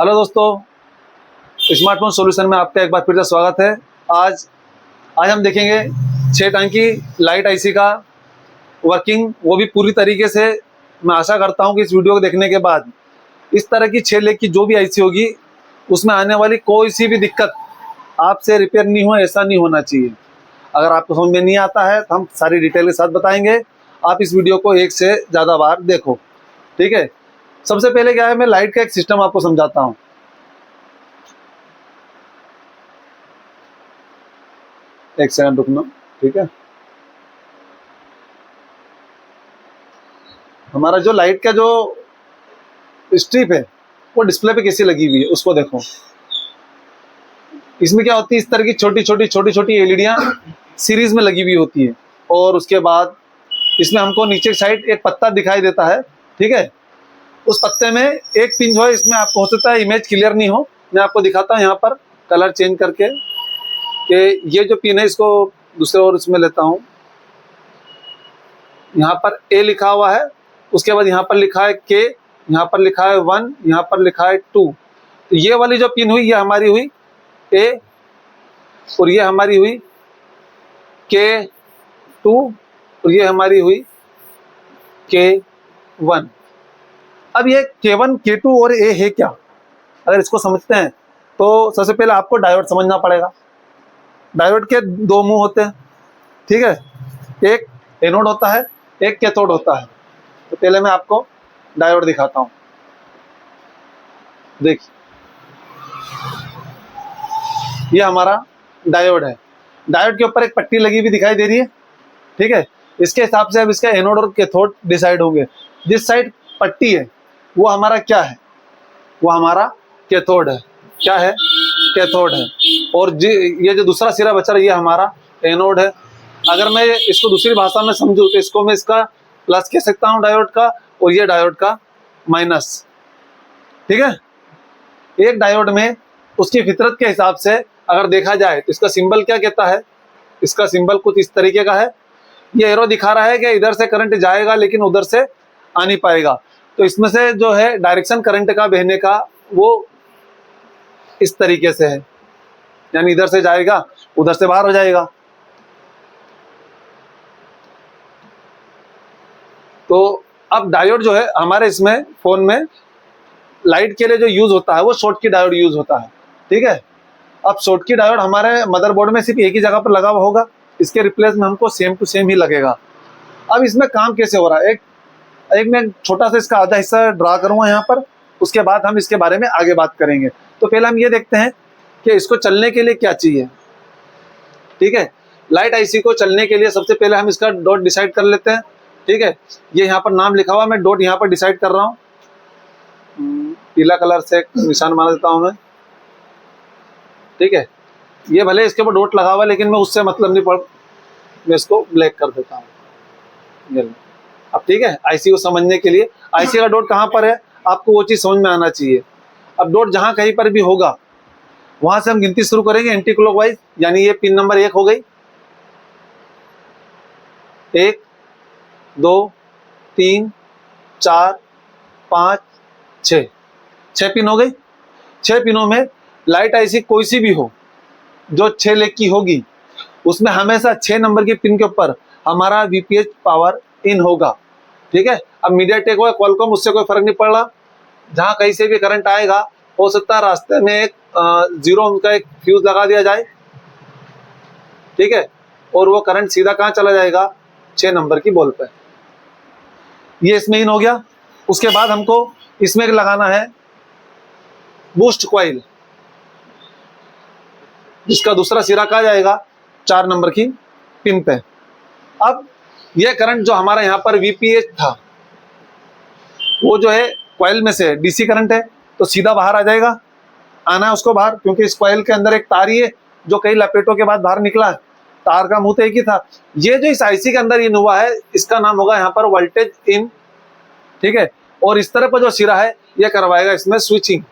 Hello दोस्तों, smartphone solution में आपका एक बार फिर से स्वागत है। आज हम देखेंगे 6 टंकी लाइट आईसी का वर्किंग, वो भी पूरी तरीके से। मैं आशा करता हूं कि इस वीडियो को देखने के बाद इस तरह की 6 लेग की जो भी आईसी होगी उसमें आने वाली कोई सी भी दिक्कत आपसे रिपेयर नहीं हो, ऐसा नहीं होना चाहिए। अगर आपको समझ में नहीं आता है तो हम सारी डिटेल के साथ बताएंगे। आप इस वीडियो को एक से ज़्यादा बार देखो, ठीक है। सबसे पहले क्या है, मैं लाइट का एक सिस्टम आपको समझाता हूँ। एक सेकंड रुकना, ठीक है। हमारा जो लाइट का जो स्ट्रिप है वो डिस्प्ले पे कैसी लगी हुई है उसको देखो। इसमें क्या होती है, इस तरह की छोटी छोटी एलईडियां सीरीज में लगी हुई होती है। और उसके बाद इसमें हमको नीचे साइड एक पत्ता दिखाई देता है, ठीक है। उस पत्ते में एक पिन जो है, इसमें आपको हो सकता है इमेज क्लियर नहीं हो, मैं आपको दिखाता हूँ यहाँ पर कलर चेंज करके कि ये जो पिन है इसको दूसरे और इसमें लेता हूँ। यहाँ पर ए लिखा हुआ है, उसके बाद यहाँ पर लिखा है के, यहाँ पर लिखा है 1, यहाँ पर लिखा है 2। तो ये वाली जो पिन हुई ये हमारी हुई ए, और ये हमारी हुई के 2, और ये हमारी हुई के 1। अब ये K1 K2 और ए है क्या, अगर इसको समझते हैं तो सबसे पहले आपको डायोड समझना पड़ेगा। डायोड के 2 मुंह होते हैं, ठीक है। एक एनोड होता है, एक कैथोड होता है। तो पहले मैं आपको डायोड दिखाता हूँ। देखिए, ये हमारा डायोड है। डायोड के ऊपर एक पट्टी लगी हुई दिखाई दे रही है, ठीक है। इसके हिसाब से अब इसका एनोड और कैथोड डिसाइड होंगे। जिस साइड पट्टी है वो हमारा क्या है, वो हमारा कैथोड है। क्या है? कैथोड है। और ये जो दूसरा सिरा बचा रहा है ये हमारा एनोड है। अगर मैं इसको दूसरी भाषा में समझूं तो इसको मैं इसका प्लस कह सकता हूं डायोड का, और ये डायोड का माइनस, ठीक है। एक डायोड में उसकी फितरत के हिसाब से अगर देखा जाए तो इसका सिंबल क्या कहता है, इसका सिंबल कुछ इस तरीके का है। ये एरो दिखा रहा है कि इधर से करंट जाएगा लेकिन उधर से आ नहीं पाएगा। तो इसमें से जो है डायरेक्शन करंट का बहने का वो इस तरीके से है, यानी इधर से जाएगा उधर से बाहर हो जाएगा। तो अब डायोड जो है हमारे इसमें फोन में लाइट के लिए जो यूज होता है वो शॉर्टकी डायोड यूज होता है, ठीक है। अब शॉर्टकी डायोड हमारे मदरबोर्ड में सिर्फ एक ही जगह पर लगा हुआ होगा, इसके रिप्लेस में हमको सेम टू सेम ही लगेगा। अब इसमें काम कैसे हो रहा है, एक मैं छोटा सा इसका आधा हिस्सा ड्रा करूंगा यहाँ पर, उसके बाद हम इसके बारे में आगे बात करेंगे। तो पहले हम ये देखते हैं कि इसको चलने के लिए क्या चाहिए, ठीक है। लाइट आईसी को चलने के लिए सबसे पहले हम इसका डॉट डिसाइड कर लेते हैं, ठीक है। ये यहाँ पर नाम लिखा हुआ, मैं डॉट यहाँ पर डिसाइड कर रहा हूँ। पीला कलर से निशान मार देता हूँ मैं, ठीक है। ये भले इसके ऊपर डॉट लगा हुआ लेकिन मैं उससे मतलब नहीं पड़, मैं इसको ब्लैक कर देता हूँ। अब ठीक है, आईसी को समझने के लिए आईसी का डॉट कहाँ पर है आपको वो चीज़ समझ में आना चाहिए। अब डॉट जहाँ कहीं पर भी होगा वहां से हम गिनती शुरू करेंगे एंटी क्लॉकवाइज, यानी ये पिन नंबर 1 हो गई। 1 2 3 4 5 6, 6 पिन हो गई। 6 पिनों में लाइट आईसी कोई सी भी हो जो 6 लेग की होगी उसमें हमेशा 6 नंबर की पिन के ऊपर हमारा वीपीएच पावर इन होगा, ठीक है। अब मीडियाटेक हो या क्वालकॉम उससे कोई फर्क नहीं पड़ रहा, जहाँ कहीं से भी करंट आएगा हो सकता है रास्ते में एक 0 उनका एक फ्यूज लगा दिया जाए, ठीक है। और वो करंट सीधा कहाँ चला जाएगा, 6 नंबर की बॉल पे। ये इसमें इन हो गया। उसके बाद हमको इसमें लगाना है बूस्ट कॉइल, जिसका दूसरा सिरा कहाँ जाएगा, 4 नंबर की पिन पे। अब ये करंट जो हमारा यहाँ पर वीपीएच था वो जो है कॉइल में से डीसी करंट है तो सीधा बाहर आ जाएगा, आना है उसको बाहर, क्योंकि इस कॉइल के अंदर एक तार ही है जो कई लपेटों के बाद बाहर निकला है। तार का मुंह तो एक ही था। ये जो इस आईसी के अंदर इन हुआ है इसका नाम होगा यहाँ पर वोल्टेज इन, ठीक है। और इस तरह पर जो सिरा है ये करवाएगा इसमें स्विचिंग।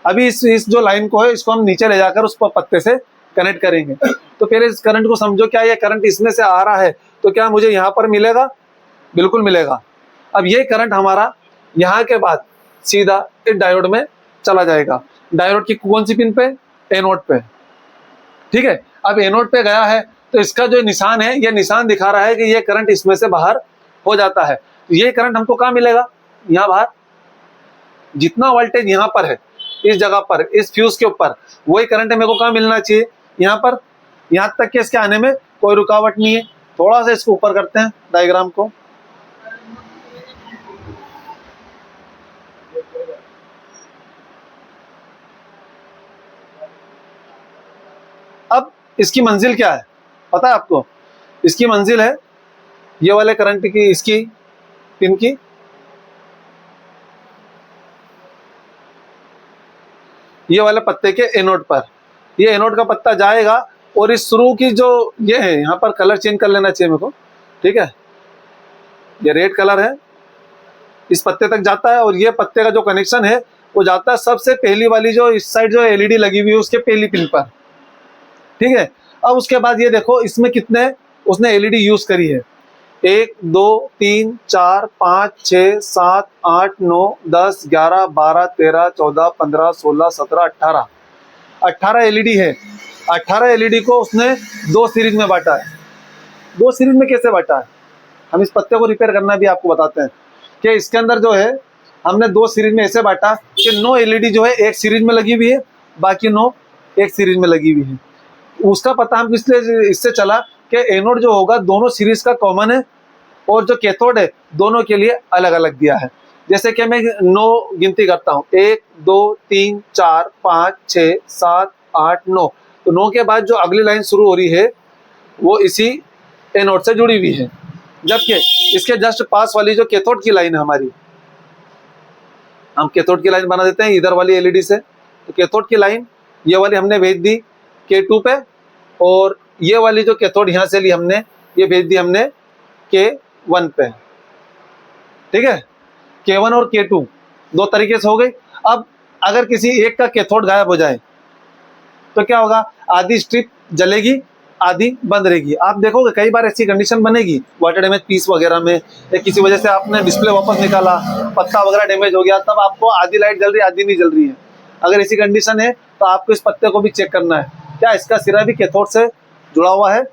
अभी इस जो लाइन को है इसको हम नीचे ले जाकर उस पत्ते से कनेक्ट करेंगे। तो पहले इस करंट को समझो, क्या ये करंट इसमें से आ रहा है तो क्या मुझे यहाँ पर मिलेगा, बिल्कुल मिलेगा। अब ये करंट हमारा यहाँ के बाद सीधा इस डायोड में चला जाएगा। डायोड की कौन सी पिन पे? एनोड पे। ठीक है, अब एनोड पे गया है तो इसका जो निशान है, ये निशान दिखा रहा है कि ये करंट इसमें से बाहर हो जाता है। ये करंट हमको कहाँ मिलेगा? यहाँ बाहर। जितना वोल्टेज यहाँ पर है, इस जगह पर, इस फ्यूज के ऊपर, वही करंट मेरे को कहाँ मिलना चाहिए? यहाँ पर। यहाँ तक कि इसके आने में कोई रुकावट नहीं है। थोड़ा सा इसको ऊपर करते हैं डायग्राम को। अब इसकी मंजिल क्या है पता है आपको? इसकी मंजिल है ये वाले करंट की, इसकी पिन की, ये वाले पत्ते के एनोड पर। ये एनोड का पत्ता जाएगा और इस शुरू की जो ये है, यहाँ पर कलर चेंज कर लेना चाहिए मेरे को, ठीक है, ये रेड कलर है, इस पत्ते तक जाता है। और ये पत्ते का जो कनेक्शन है वो जाता है सबसे पहली वाली जो इस साइड जो एलईडी लगी हुई है उसके पहली पिन पर। ठीक है, अब उसके बाद ये देखो इसमें कितने उसने एलईडी यूज करी है। 1 2 3 4 5 6 7 8 9 10 11 12 13 14 15 16 17 18 एलईडी है। 18 एलईडी को उसने 2 सीरीज में बांटा है। 2 सीरीज में कैसे बांटा है? हम इस पत्ते को रिपेयर करना भी आपको बताते हैं कि इसके अंदर जो है हमने 2 सीरीज में ऐसे बांटा कि 9 एलईडी जो है एक सीरीज में लगी हुई है, बाकी 9 एक सीरीज में लगी हुई है। उसका पता हम इसलिए इससे चला कि एनोड जो होगा दोनों सीरीज का कॉमन है और जो कैथोड है दोनों के लिए अलग अलग दिया है। जैसे कि मैं 9 गिनती करता हूँ, 1 2 3 4 5 6 7 8 9। तो 9 के बाद जो अगली लाइन शुरू हो रही है वो इसी एनोड से जुड़ी हुई है, जबकि इसके जस्ट पास वाली जो कैथोड की लाइन है हमारी, हम कैथोड की लाइन बना देते हैं इधर वाली एलईडी से। तो कैथोड की लाइन ये वाली हमने भेज दी K2 पे, और ये वाली जो कैथोड यहाँ से ली हमने ये भेज दी हमने K1 पे। ठीक है, K1 और K2 दो तरीके से हो गई। अब अगर किसी एक का कैथोड गायब हो जाए तो क्या होगा? आधी स्ट्रिप जलेगी, आधी बंद रहेगी। आप देखोगे कई बार ऐसी कंडीशन बनेगी वाटर डैमेज पीस वगैरह में, या किसी वजह से आपने डिस्प्ले वापस निकाला, पत्ता वगैरह डैमेज हो गया, तब आपको आधी लाइट जल रही है आधी नहीं जल रही है। अगर ऐसी कंडीशन है तो आपको इस पत्ते को भी चेक करना है, क्या इसका सिरा भी कैथोड से जुड़ा हुआ है।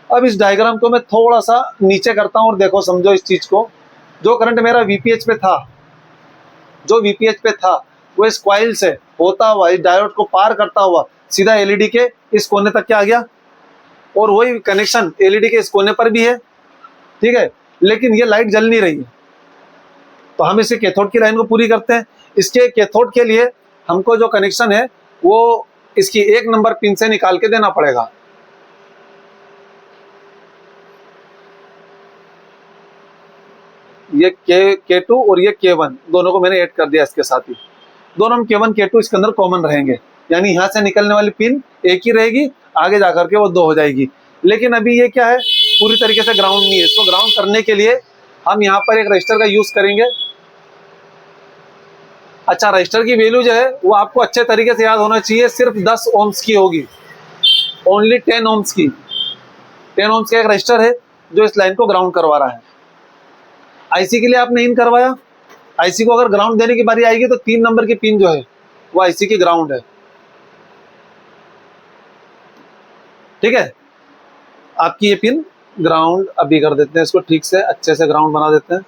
अब इस डायग्राम को मैं थोड़ा सा नीचे करता हूँ और देखो समझो इस चीज को। जो करंट मेरा वीपीएच पे था, जो वीपीएच पे था वो इस कॉइल से होता हुआ इस डायोड को पार करता हुआ सीधा एलईडी के इस कोने तक क्या आ गया, और वही कनेक्शन एलईडी के इस कोने पर भी है। ठीक है, लेकिन ये लाइट जल नहीं रही है, तो हम इसे कैथोड की लाइन को पूरी करते हैं। इसके कैथोड के लिए हमको जो कनेक्शन है वो इसकी 1 नंबर पिन से निकाल के देना पड़ेगा। ये K2 और ये K1 दोनों को मैंने ऐड कर दिया इसके साथ ही। दोनों में K1 K2 इसके अंदर कॉमन रहेंगे, यानी यहाँ से निकलने वाली पिन एक ही रहेगी, आगे जाकर के वो 2 हो जाएगी। लेकिन अभी ये क्या है, पूरी तरीके से ग्राउंड नहीं है। इसको ग्राउंड करने के लिए हम यहाँ पर एक रजिस्टर का यूज करेंगे। अच्छा, रजिस्टर की वैल्यू जो है वो आपको अच्छे तरीके से याद होना चाहिए, सिर्फ 10 ओम्स की होगी, ओनली 10 ओम्स की। 10 ओम्स का एक रजिस्टर है जो इस लाइन को ग्राउंड करवा रहा है। आईसी के लिए आपने इन करवाया, आईसी को अगर ग्राउंड देने की बारी आएगी तो 3 नंबर की पिन जो है वो आईसी की ग्राउंड है। ठीक है, आपकी ये पिन ग्राउंड अभी कर देते हैं, इसको ठीक से अच्छे से ग्राउंड बना देते हैं।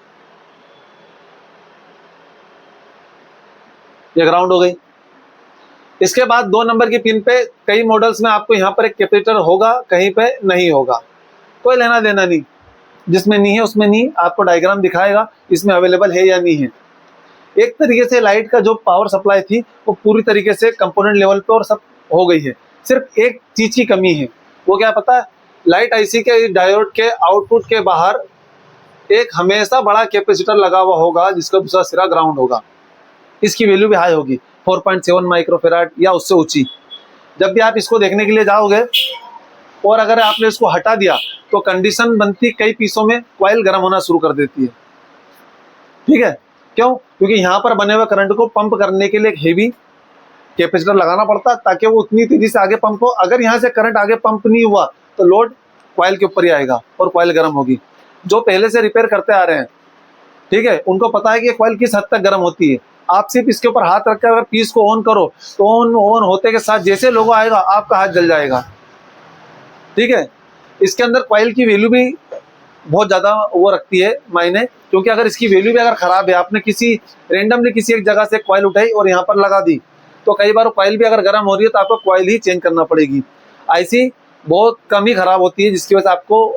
ये ग्राउंड हो गई। इसके बाद 2 नंबर की पिन पे कई मॉडल्स में आपको यहाँ पर एक कैपेसिटर होगा, कहीं पे नहीं होगा, कोई लेना देना नहीं। जिसमें नहीं है उसमें नहीं, आपको डायग्राम दिखाएगा इसमें अवेलेबल है या नहीं है। एक तरीके से लाइट का जो पावर सप्लाई थी वो पूरी तरीके से कंपोनेंट लेवल पे और सब हो गई है। सिर्फ एक चीज की कमी है, वो क्या पता है? लाइट आईसी के डायोड के आउटपुट के बाहर एक हमेशा बड़ा कैपेसिटर लगा हुआ होगा जिसका दूसरा सिरा ग्राउंड होगा। इसकी वैल्यू भी हाई होगी, 4.7 माइक्रोफेराड या उससे ऊंची। जब भी आप इसको देखने के लिए जाओगे और अगर आपने इसको हटा दिया तो कंडीशन बनती कई पीसों में कॉइल गर्म होना शुरू कर देती है। ठीक है, क्यों? क्योंकि यहाँ पर बने हुए करंट को पंप करने के लिए एक हेवी कैपेसिटर लगाना पड़ता है ताकि वो उतनी तेजी से आगे पंप हो। अगर यहाँ से करंट आगे पंप नहीं हुआ तो लोड कॉइल के ऊपर ही आएगा और कॉइल गर्म होगी। जो पहले से रिपेयर करते आ रहे हैं, ठीक है, उनको पता है कि कॉइल किस हद तक गर्म होती है। आप सिर्फ इसके ऊपर हाथ रखकर अगर पीस को ऑन करो तो ऑन होते के साथ जैसे लोगो आएगा आपका हाथ जल जाएगा। ठीक है, इसके अंदर कॉइल की वैल्यू भी बहुत ज़्यादा वो रखती है मायने, क्योंकि अगर इसकी वैल्यू भी अगर ख़राब है, आपने किसी रेंडमली किसी एक जगह से कॉइल उठाई और यहाँ पर लगा दी, तो कई बार कॉइल भी अगर गर्म हो रही है तो आपको कॉइल ही चेंज करना पड़ेगी। आईसी बहुत कम ही ख़राब होती है, जिसकी वजह से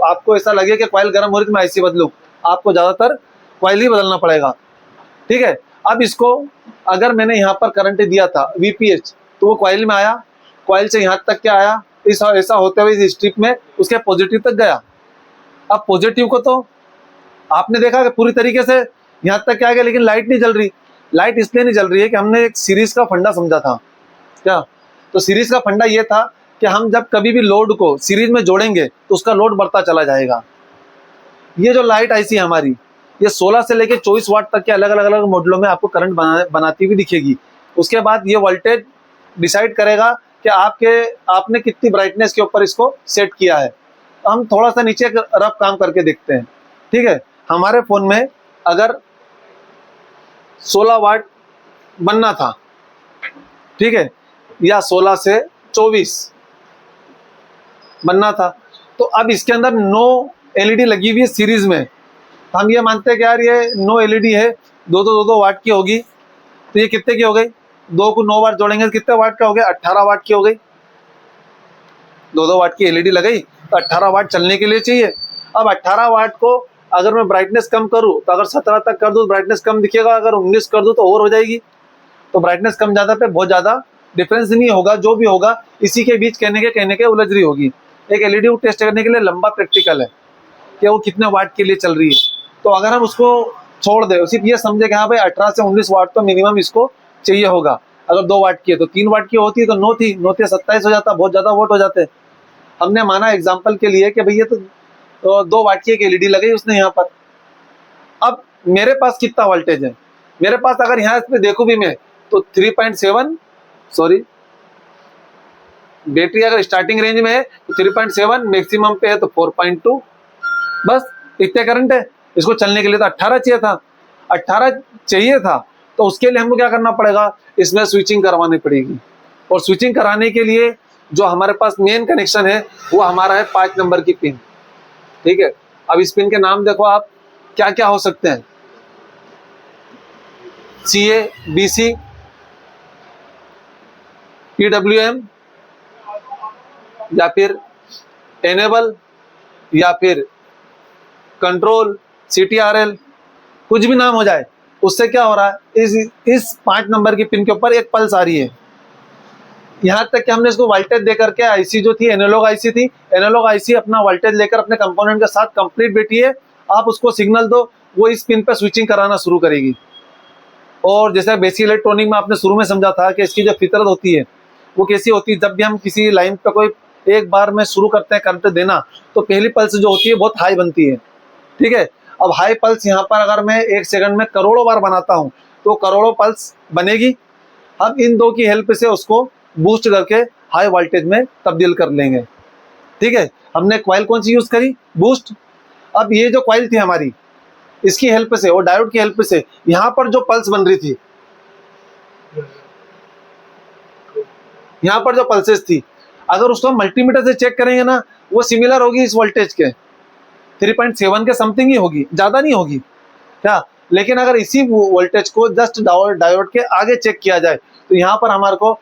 आपको ऐसा लगे कि कॉइल गर्म हो रही है तो मैं आईसी बदलूँ, आपको ज़्यादातर कॉइल ही बदलना पड़ेगा। ठीक है, अब इसको अगर मैंने यहाँ पर करंट दिया था VPH, तो वो कॉइल में आया, कॉइल से यहाँ तक क्या आया, ऐसा होते हुए इस स्ट्रिप में उसके पॉजिटिव तक गया। अब पॉजिटिव को तो आपने देखा कि पूरी तरीके से यहाँ तक क्या गया, लेकिन लाइट नहीं जल रही। लाइट इसलिए नहीं जल रही है कि हमने एक सीरीज का फंडा समझा था। क्या? तो सीरीज का फंडा ये था कि हम जब कभी भी लोड को सीरीज में जोड़ेंगे तो उसका लोड बढ़ता चला जाएगा। ये जो लाइट आईसी हमारी, ये 16 से लेकर 24 वाट तक के अलग अलग मॉडलों में आपको करंट बनाती हुई दिखेगी। उसके बाद ये वोल्टेज डिसाइड करेगा कि आपने कितनी ब्राइटनेस के ऊपर इसको सेट किया है। तो हम थोड़ा सा नीचे रफ काम करके देखते हैं। ठीक है, हमारे फ़ोन में अगर 16 वाट बनना था, ठीक है, या 16 से 24 बनना था, तो अब इसके अंदर 9 LED लगी हुई है सीरीज में। हम ये मानते हैं कि यार ये 9 LED है, 2 वाट की होगी, तो ये कितने की हो गई? 2 को 9 वाट जोड़ेंगे तो कितने वाट का हो गया? 18 वाट की हो गई। 2 वाट की LED लगाई तो 18 वाट चलने के लिए चाहिए। अब 18 वाट को अगर मैं ब्राइटनेस कम करूं तो अगर 17 तक कर दूं ब्राइटनेस कम दिखेगा, अगर 19 कर दूं तो और हो जाएगी। तो ब्राइटनेस कम ज़्यादा पे बहुत ज़्यादा डिफरेंस नहीं होगा, जो भी होगा इसी के बीच कहने के उलझ रही होगी। एक LED को टेस्ट करने के लिए लंबा प्रैक्टिकल है कि वो कितने वाट के लिए चल रही है। तो अगर हम उसको छोड़ दें, सिर्फ ये समझे कि हाँ भाई 18 से 19 वाट तो मिनिमम इसको चाहिए होगा। अगर 2 वाट की है तो 3 वाट की होती है तो 9 थी, 9 से 27 हो जाता, बहुत ज़्यादा वोट हो जाते। हमने माना एग्जाम्पल के लिए कि भैया तो 2 वाट की एक LED लगाई उसने यहाँ पर। अब मेरे पास कितना वोल्टेज है? मेरे पास अगर यहाँ इस पे देखूं भी मैं तो 3.7, सॉरी, बैटरी अगर स्टार्टिंग रेंज में है तो 3.7, मैक्सिमम पे है तो 4.2, बस इतने करंट है। इसको चलने के लिए तो 18 चाहिए था। 18 चाहिए था तो उसके लिए हमको क्या करना पड़ेगा? इसमें स्विचिंग करवानी पड़ेगी। और स्विचिंग कराने के लिए जो हमारे पास मेन कनेक्शन है वो हमारा है 5 नंबर की पिन। ठीक है, अब इस पिन के नाम देखो आप क्या क्या हो सकते हैं। CA, BC, PWM, या फिर एनेबल, या फिर कंट्रोल, CTRL, कुछ भी नाम हो जाए। उससे क्या हो रहा है, इस 5 नंबर की पिन के ऊपर एक पल्स आ रही है। यहाँ तक कि हमने इसको वोल्टेज दे करके आईसी जो थी एनालॉग आईसी थी, एनालॉग आईसी अपना वोल्टेज लेकर अपने कंपोनेंट के साथ कंप्लीट बैठी है। आप उसको सिग्नल दो, वो इस पिन पर स्विचिंग कराना शुरू करेगी। और जैसे बेसिक इलेक्ट्रॉनिक में आपने शुरू में समझा था कि इसकी जो फितरत होती है वो कैसी होती है, जब भी हम किसी लाइन पर कोई एक बार में शुरू करते हैं करंट देना तो पहली पल्स जो होती है बहुत हाई बनती है। ठीक है, अब हाई पल्स यहाँ पर अगर मैं 1 सेकंड में करोड़ों बार बनाता हूँ तो करोड़ों पल्स बनेगी। हम इन दो की हेल्प से उसको बूस्ट करके हाई वोल्टेज में तब्दील कर लेंगे। ठीक है, हमने कॉइल कौन सी यूज करी? बूस्ट। अब ये जो कॉइल थी हमारी, इसकी हेल्प से और डायोड की हेल्प से यहाँ पर जो पल्स बन रही थी, यहाँ पर जो पल्सेस थी, अगर उसको हम मल्टीमीटर से चेक करेंगे ना, वो सिमिलर होगी इस वोल्टेज के 3.7 के समथिंग ही होगी, ज्यादा नहीं होगी क्या। लेकिन अगर इसी वोल्टेज को जस्ट डायोड के आगे चेक किया जाए तो यहाँ पर हमारे को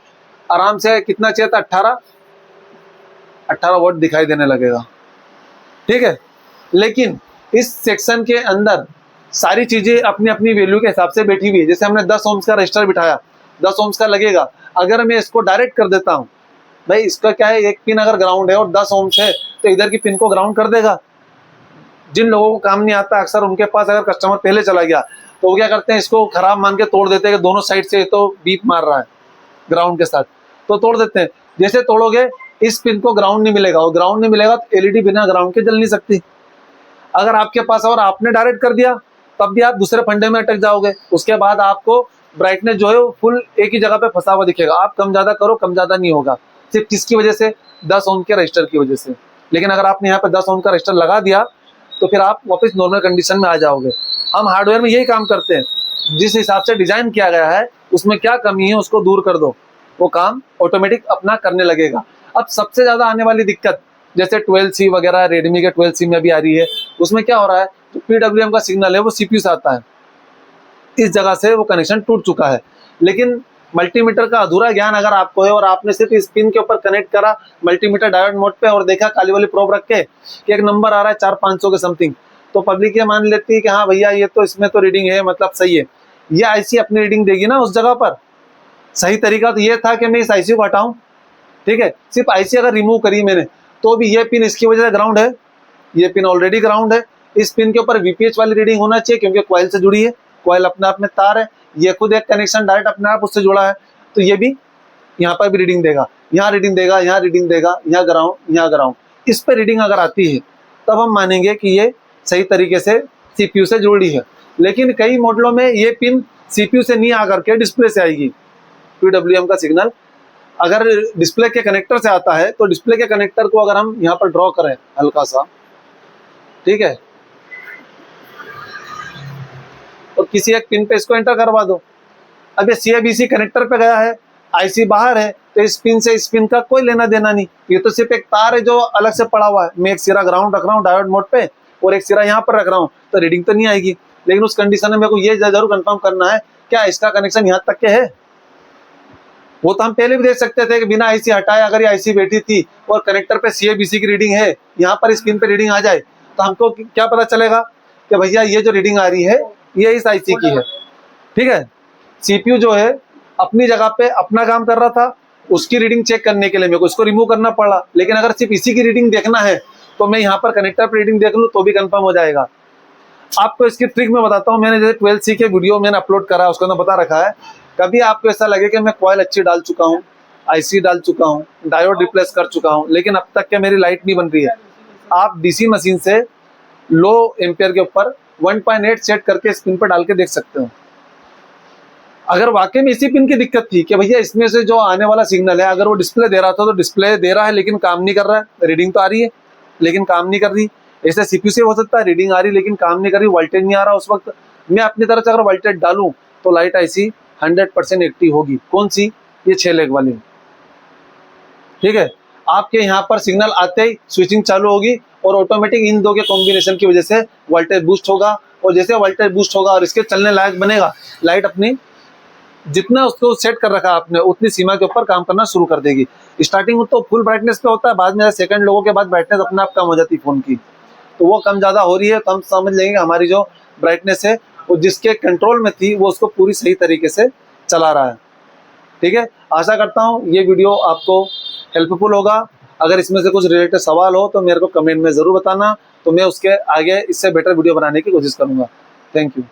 आराम से कितना चाहिए था? 18 वोल्ट दिखाई देने लगेगा। ठीक है, लेकिन इस सेक्शन के अंदर सारी चीजें अपनी अपनी वैल्यू के हिसाब से बैठी हुई है। जैसे हमने 10 ओम्स का रजिस्टर बिठाया, 10 ओम्स का लगेगा। अगर मैं इसको डायरेक्ट कर देता हूँ, भाई इसका क्या है, एक पिन अगर ग्राउंड है और 10 ओम्स है तो इधर की पिन को ग्राउंड कर देगा। जिन लोगों को काम नहीं आता, अक्सर उनके पास अगर कस्टमर पहले चला गया तो वो क्या करते हैं, इसको खराब मान के तोड़ देते हैं कि दोनों साइड से तो बीप मार रहा है ग्राउंड के साथ, तो तोड़ देते हैं। जैसे तोड़ोगे इस पिन को ग्राउंड नहीं मिलेगा, और ग्राउंड नहीं मिलेगा तो LED बिना ग्राउंड के जल नहीं सकती। अगर आपके पास और आपने डायरेक्ट कर दिया तब भी आप दूसरे फंडे में अटक जाओगे। उसके बाद आपको ब्राइटनेस जो है वो फुल एक ही जगह पे फंसा हुआ दिखेगा। आप कम ज़्यादा करो, कम ज़्यादा नहीं होगा, सिर्फ किसकी वजह से? 10 ओम के रजिस्टर की वजह से। लेकिन अगर आपने यहाँ पे 10 ओम का रजिस्टर लगा दिया तो फिर आप वापस नॉर्मल कंडीशन में आ जाओगे। हम हार्डवेयर में यही काम करते हैं जिस हिसाब से डिजाइन किया गया है उसमें क्या कमी है उसको दूर कर दो, वो काम ऑटोमेटिक अपना करने लगेगा। अब सबसे ज्यादा आने वाली दिक्कत जैसे 12C वगैरह रेडमी के 12C में भी आ रही है, उसमें क्या हो रहा है, जो PWM का सिग्नल है वो CPU से आता है, इस जगह से वो कनेक्शन टूट चुका है। लेकिन मल्टीमीटर का अधूरा ज्ञान अगर आपको है और आपने सिर्फ इस पिन के ऊपर कनेक्ट करा मल्टीमीटर डायोड मोड पे और देखा काली वाली प्रोब रख के कि एक नंबर आ रहा है 400-500 के समथिंग, तो पब्लिक ये मान लेती है कि हाँ भैया ये तो इसमें तो रीडिंग है, मतलब सही है। ये आईसी अपनी रीडिंग देगी ना उस जगह पर। सही तरीका तो ये था कि मैं इस आईसी को हटाऊं, ठीक है, सिर्फ आईसी अगर रिमूव करी मैंने तो भी ये पिन इसकी वजह से ग्राउंड है, ये पिन ऑलरेडी ग्राउंड है। इस पिन के ऊपर वीपीएच वाली रीडिंग होना चाहिए क्योंकि कॉइल से जुड़ी है, कॉइल अपने आप में तार है, ये खुद एक कनेक्शन डायरेक्ट अपने आप उससे जुड़ा है, तो ये भी यहाँ पर भी रीडिंग देगा, यहाँ रीडिंग देगा, यहाँ रीडिंग देगा, यहाँ ग्राउंड, यहाँ ग्राउंड। इस पे रीडिंग अगर आती है तब हम मानेंगे कि ये सही तरीके से सीपीयू से जुड़ी है। लेकिन कई मॉडलों में ये पिन सीपीयू से नहीं आकर के डिस्प्ले से आएगी। पीडब्ल्यूएम का सिग्नल अगर डिस्प्ले के कनेक्टर से आता है तो डिस्प्ले के कनेक्टर को अगर हम यहाँ पर ड्रॉ करें हल्का सा, ठीक है, और किसी एक पिन पे इसको एंटर करवा दो। अब ये CABC कनेक्टर पे गया है, आईसी बाहर है, तो इस पिन से इस पिन का कोई लेना देना नहीं, ये तो सिर्फ एक तार है जो अलग से पड़ा हुआ है। मैं एक सिरा ग्राउंड रख रहा हूँ डायोड मोड पे और एक सिरा यहाँ पर रख रहा हूँ, तो रीडिंग तो नहीं आएगी। लेकिन उस कंडीशन में मेरे को ये जरूर कंफर्म करना है क्या इसका कनेक्शन यहाँ तक के है। वो तो हम पहले भी देख सकते थे कि बिना आईसी हटाए अगर ये आईसी बैठी थी और कनेक्टर पे CABC की रीडिंग है, यहाँ पर इस पिन पे रीडिंग आ जाए तो हमको क्या पता चलेगा कि भैया ये जो रीडिंग आ रही है ये इस आईसी की है, ठीक है। सीपीयू जो है अपनी जगह पे अपना काम कर रहा था, उसकी रीडिंग चेक करने के लिए मेरे को इसको रिमूव करना पड़ा। लेकिन अगर सिर्फ इसी की रीडिंग देखना है तो मैं यहाँ पर कनेक्टर पर रीडिंग देख लूँ तो भी कंफर्म हो जाएगा। आपको इसकी ट्रिक मैं बताता हूँ। मैंने जैसे 12C के वीडियो मैंने अपलोड करा उसके अंदर बता रखा है, कभी आपको ऐसा लगे कि मैं कॉइल अच्छी डाल चुका हूँ, आईसी डाल चुका हूँ, डायोड रिप्लेस कर चुका हूँ, लेकिन अब तक क्या मेरी लाइट नहीं बन रही है, आप डीसी मशीन से लो एम्पियर के ऊपर 1.8 सेट करके इस पिन पर डाल के देख सकते हो। अगर वाकई में इसी पिन की दिक्कत थी कि भैया इसमें से जो आने वाला सिग्नल है अगर वो डिस्प्ले दे रहा था तो डिस्प्ले दे रहा है लेकिन काम नहीं कर रहा है, रीडिंग तो आ रही है लेकिन काम नहीं कर रही, ऐसे सीपीयू से हो सकता है रीडिंग आ रही लेकिन काम नहीं कर रही, वोल्टेज नहीं आ रहा, उस वक्त मैं अपनी तरफ से अगर वोल्टेज डालूं तो लाइट आईसी 100% एक्टिव होगी। कौन सी? ये 6 लेग वाली, ठीक है। आपके यहाँ पर सिग्नल आते ही स्विचिंग चालू होगी और ऑटोमेटिक इन दो के कॉम्बिनेशन की वजह से वोल्टेज बूस्ट होगा, और जैसे वोल्टेज बूस्ट होगा और इसके चलने लायक बनेगा, लाइट अपनी जितना उसको सेट कर रखा आपने उतनी सीमा के ऊपर काम करना शुरू कर देगी। स्टार्टिंग में तो फुल ब्राइटनेस पे होता है, बाद में सेकंड लोगों के बाद ब्राइटनेस अपने आप कम हो जाती है फोन की, तो वो कम ज्यादा हो रही है तो हम समझ लेंगे हमारी जो ब्राइटनेस है वो जिसके कंट्रोल में थी वो उसको पूरी सही तरीके से चला रहा है, ठीक है। आशा करता हूँ ये वीडियो आपको हेल्पफुल होगा। अगर इसमें से कुछ रिलेटेड सवाल हो तो मेरे को कमेंट में जरूर बताना, तो मैं उसके आगे इससे बेटर वीडियो बनाने की कोशिश करूंगा। Thank you.